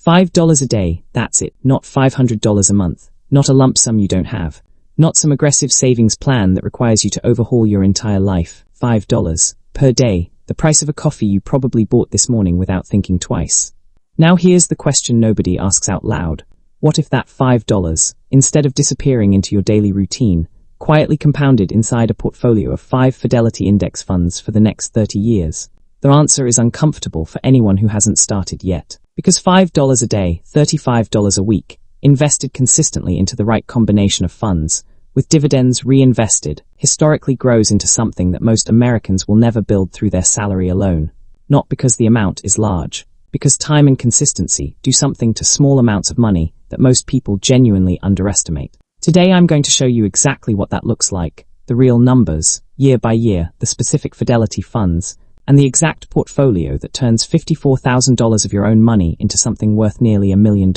$5 a day, that's it, not $500 a month, not a lump sum you don't have, not some aggressive savings plan that requires you to overhaul your entire life. $5 per day, the price of a coffee you probably bought this morning without thinking twice. Now here's the question nobody asks out loud. What if that $5, instead of disappearing into your daily routine, quietly compounded inside a portfolio of 5 Fidelity index funds for the next 30 years? The answer is uncomfortable for anyone who hasn't started yet. Because $5 a day, $35 a week, invested consistently into the right combination of funds, with dividends reinvested, historically grows into something that most Americans will never build through their salary alone. Not because the amount is large, because time and consistency do something to small amounts of money that most people genuinely underestimate. Today I'm going to show you exactly what that looks like, the real numbers, year by year, the specific Fidelity funds, and the exact portfolio that turns $54,000 of your own money into something worth nearly $1 million.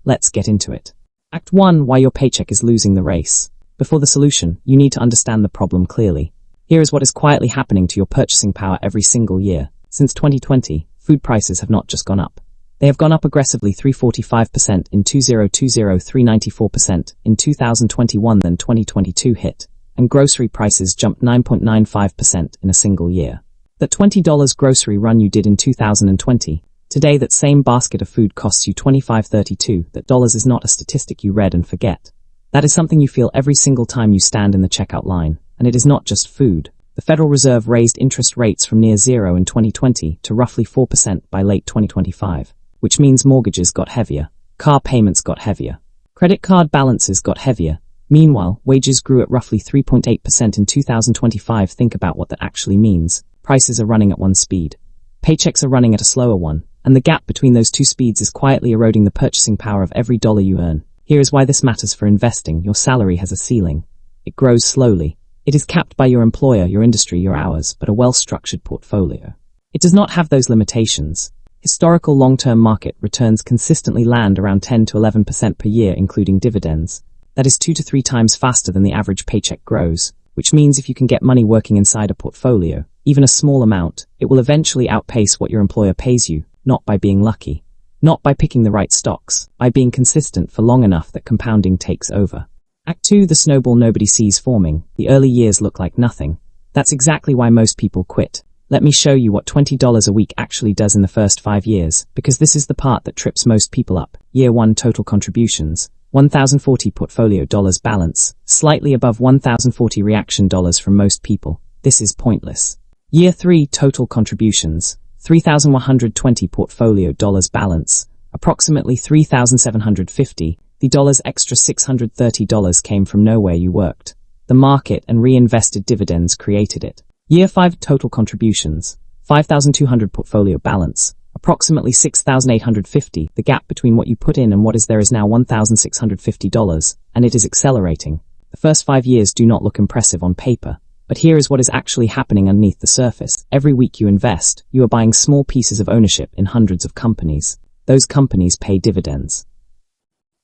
Let's get into it. Act 1. Why your paycheck is losing the race. Before the solution, you need to understand the problem clearly. Here is what is quietly happening to your purchasing power every single year. Since 2020, food prices have not just gone up. They have gone up aggressively 345% in 2020, 394% in 2021, then 2022 hit, and grocery prices jumped 9.95% in a single year. That $20 grocery run you did in 2020, today that same basket of food costs you $25.32. That dollars is not a statistic you read and forget. That is something you feel every single time you stand in the checkout line, and it is not just food. The Federal Reserve raised interest rates from near zero in 2020 to roughly 4% by late 2025, which means mortgages got heavier, car payments got heavier, credit card balances got heavier. Meanwhile, wages grew at roughly 3.8% in 2025. Think about what that actually means. Prices are running at one speed. Paychecks are running at a slower one, and the gap between those two speeds is quietly eroding the purchasing power of every dollar you earn. Here is why this matters for investing. Your salary has a ceiling. It grows slowly. It is capped by your employer, your industry, your hours, but a well-structured portfolio. It does not have those limitations. Historical long-term market returns consistently land around 10 to 11% per year, including dividends. That is 2 to 3 times faster than the average paycheck grows, which means if you can get money working inside a portfolio, even a small amount, it will eventually outpace what your employer pays you, not by being lucky, not by picking the right stocks, by being consistent for long enough that compounding takes over. Act 2. The snowball nobody sees forming. The early years look like nothing. That's exactly why most people quit. Let me show you what $20 a week actually does in the first 5 years, because this is the part that trips most people up. Year 1 total contributions, $1,040 portfolio dollars balance, slightly above $1,040 reaction dollars from most people. This is pointless. Year 3 total contributions, $3,120 portfolio dollars balance, approximately $3,750. The dollars extra $630 came from nowhere. You worked. The market and reinvested dividends created it. Year 5 total contributions, $5,200 portfolio balance, approximately $6,850. The gap between what you put in and what is there is now $1,650, and it is accelerating. The first 5 years do not look impressive on paper, but here is what is actually happening underneath the surface. Every week you invest, you are buying small pieces of ownership in hundreds of companies. Those companies pay dividends.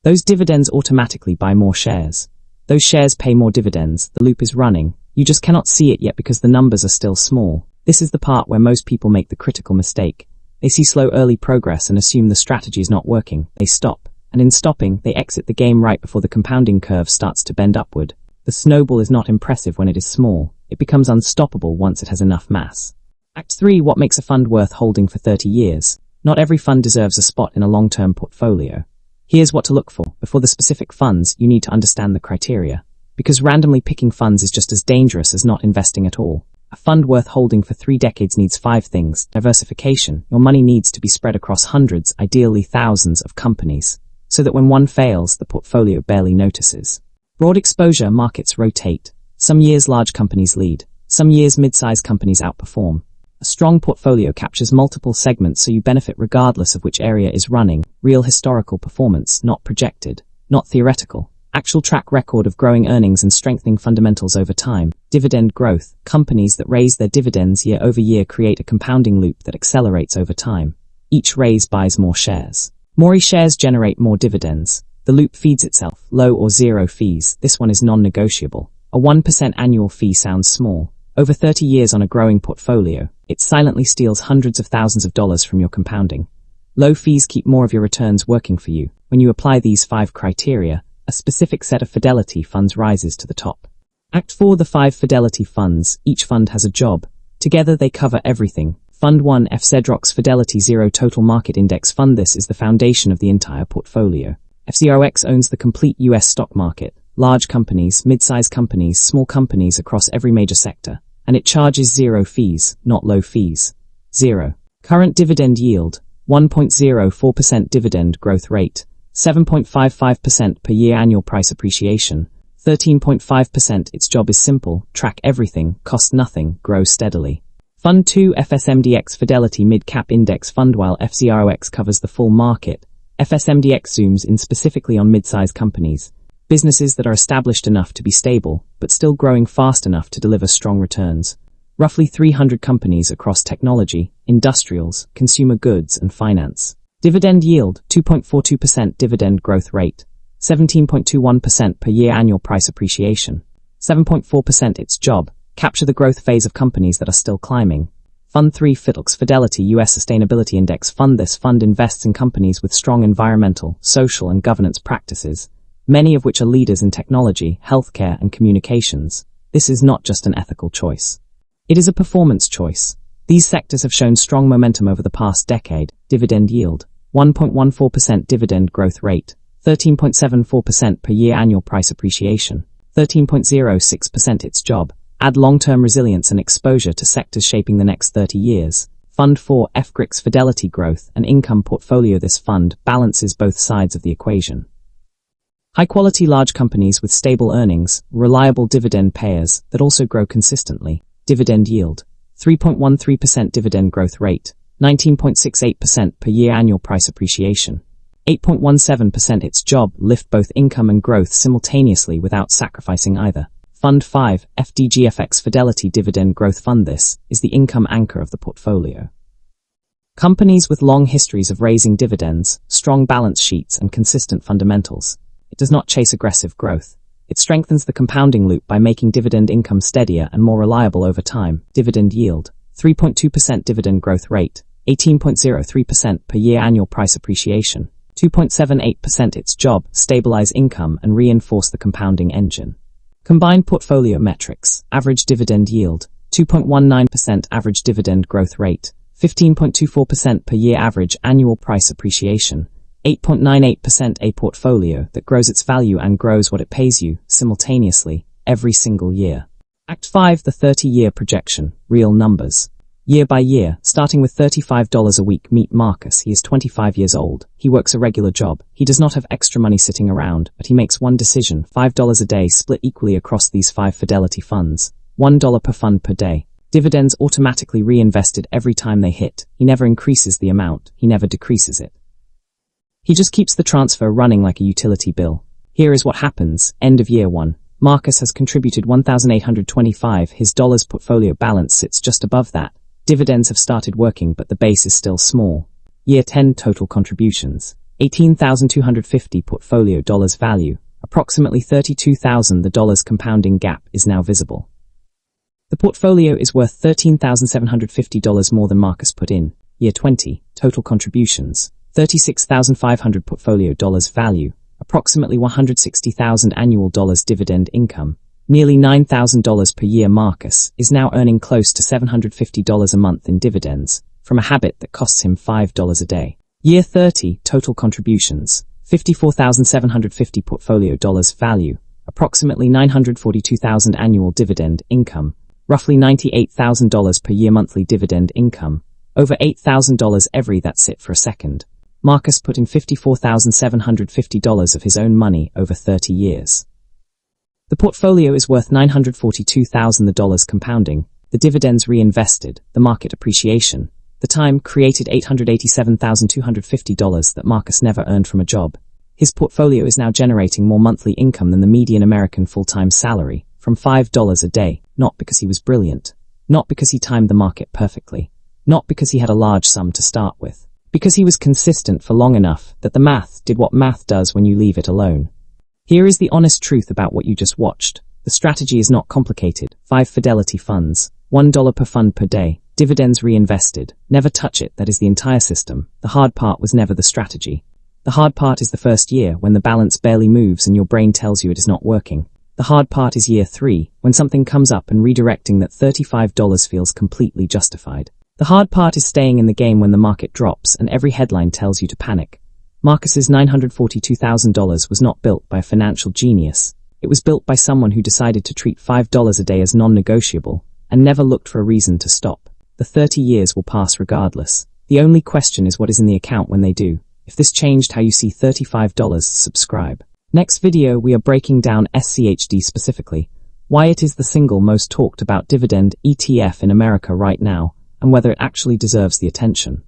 Those dividends automatically buy more shares. Those shares pay more dividends. The loop is running. You just cannot see it yet because the numbers are still small. This is the part where most people make the critical mistake. They see slow early progress and assume the strategy is not working. They stop. And in stopping, they exit the game right before the compounding curve starts to bend upward. The snowball is not impressive when it is small. It becomes unstoppable once it has enough mass. Act 3. What makes a fund worth holding for 30 years? Not every fund deserves a spot in a long-term portfolio. Here's what to look for. Before the specific funds, you need to understand the criteria. Because randomly picking funds is just as dangerous as not investing at all. A fund worth holding for 3 decades needs 5 things. Diversification. Your money needs to be spread across hundreds, ideally thousands of companies, so that when one fails, the portfolio barely notices. Broad exposure. Markets rotate. Some years large companies lead. Some years mid-sized companies outperform. A strong portfolio captures multiple segments so you benefit regardless of which area is running. Real historical performance, not projected, not theoretical. Actual track record of growing earnings and strengthening fundamentals over time. Dividend growth. Companies that raise their dividends year over year create a compounding loop that accelerates over time. Each raise buys more shares. More shares generate more dividends. The loop feeds itself. Low or zero fees. This one is non-negotiable. A 1% annual fee sounds small. Over 30 years on a growing portfolio, it silently steals hundreds of thousands of dollars from your compounding. Low fees keep more of your returns working for you. When you apply these 5 criteria, a specific set of Fidelity funds rises to the top. Act 4. The 5 Fidelity funds. Each fund has a job. Together they cover everything. Fund 1 FZROX Fidelity Zero Total Market Index Fund. This is the foundation of the entire portfolio. FZROX owns the complete US stock market, large companies, mid-size companies, small companies across every major sector, and it charges 0 fees, not low fees. 0. Current dividend yield, 1.04% dividend growth rate, 7.55% per year annual price appreciation, 13.5%. Its job is simple, track everything, cost nothing, grow steadily. Fund 2 FSMDX Fidelity Mid-Cap Index Fund. While FZROX covers the full market, FSMDX zooms in specifically on mid-size companies, businesses that are established enough to be stable, but still growing fast enough to deliver strong returns. Roughly 300 companies across technology, industrials, consumer goods, and finance. Dividend yield, 2.42% dividend growth rate, 17.21% per year annual price appreciation, 7.4%. Its job, capture the growth phase of companies that are still climbing. Fund 3 FITLX Fidelity US Sustainability Index Fund. This fund invests in companies with strong environmental, social, and governance practices, many of which are leaders in technology, healthcare, and communications. This is not just an ethical choice. It is a performance choice. These sectors have shown strong momentum over the past decade. Dividend yield, 1.14% dividend growth rate, 13.74% per year annual price appreciation, 13.06%. Its job, add long-term resilience and exposure to sectors shaping the next 30 years. Fund 4 FGRIX Fidelity Growth and Income Portfolio. This fund balances both sides of the equation. High-quality large companies with stable earnings, reliable dividend payers that also grow consistently. Dividend yield, 3.13% dividend growth rate, 19.68% per year annual price appreciation, 8.17%. Its job, lift both income and growth simultaneously without sacrificing either. Fund 5 FDGFX Fidelity Dividend Growth Fund. This is the income anchor of the portfolio. Companies with long histories of raising dividends, strong balance sheets, and consistent fundamentals. It does not chase aggressive growth. It strengthens the compounding loop by making dividend income steadier and more reliable over time. Dividend yield, 3.2% dividend growth rate, 18.03% per year annual price appreciation, 2.78%. Its job, stabilize income and reinforce the compounding engine. Combined portfolio metrics, average dividend yield, 2.19% average dividend growth rate, 15.24% per year average annual price appreciation, 8.98%. A portfolio that grows its value and grows what it pays you, simultaneously, every single year. Act 5 The 30-year projection, real numbers. Year by year, starting with $35 a week. Meet Marcus. He is 25 years old. He works a regular job. He does not have extra money sitting around, but he makes one decision, $5 a day split equally across these 5 Fidelity funds, $1 per fund per day. Dividends automatically reinvested every time they hit. He never increases the amount. He never decreases it. He just keeps the transfer running like a utility bill. Here is what happens. End of year 1. Marcus has contributed $1,825. His dollars portfolio balance sits just above that. Dividends have started working, but the base is still small. Year 10 total contributions, $18,250 portfolio dollars value, approximately $32,000. The dollars compounding gap is now visible. The portfolio is worth $13,750 more than Marcus put in. Year 20 total contributions, $36,500 portfolio dollars value, approximately $160,000 annual dollars dividend income. Nearly $9,000 per year. Marcus is now earning close to $750 a month in dividends, from a habit that costs him $5 a day. Year 30 total contributions, $54,750 portfolio dollars value, approximately $942,000 annual dividend income, roughly $98,000 per year monthly dividend income, over $8,000 every. That's it for a second. Marcus put in $54,750 of his own money over 30 years. The portfolio is worth $942,000. The dollars compounding, the dividends reinvested, the market appreciation, the time created $887,250 that Marcus never earned from a job. His portfolio is now generating more monthly income than the median American full-time salary, from $5 a day, not because he was brilliant, not because he timed the market perfectly, not because he had a large sum to start with, because he was consistent for long enough that the math did what math does when you leave it alone. Here is the honest truth about what you just watched. The strategy is not complicated. 5 Fidelity funds, $1 per fund per day, Dividends reinvested. Never touch it, that is the entire system. The hard part was never the strategy. The hard part is the first year, when the balance barely moves and your brain tells you it is not working. The hard part is year 3, when something comes up and redirecting that $35 feels completely justified. The hard part is staying in the game when the market drops and every headline tells you to panic. Marcus's $942,000 was not built by a financial genius. It was built by someone who decided to treat $5 a day as non-negotiable and never looked for a reason to stop. The 30 years will pass regardless. The only question is what is in the account when they do. If this changed how you see $35, subscribe. Next video we are breaking down SCHD specifically, why it is the single most talked about dividend ETF in America right now, and whether it actually deserves the attention.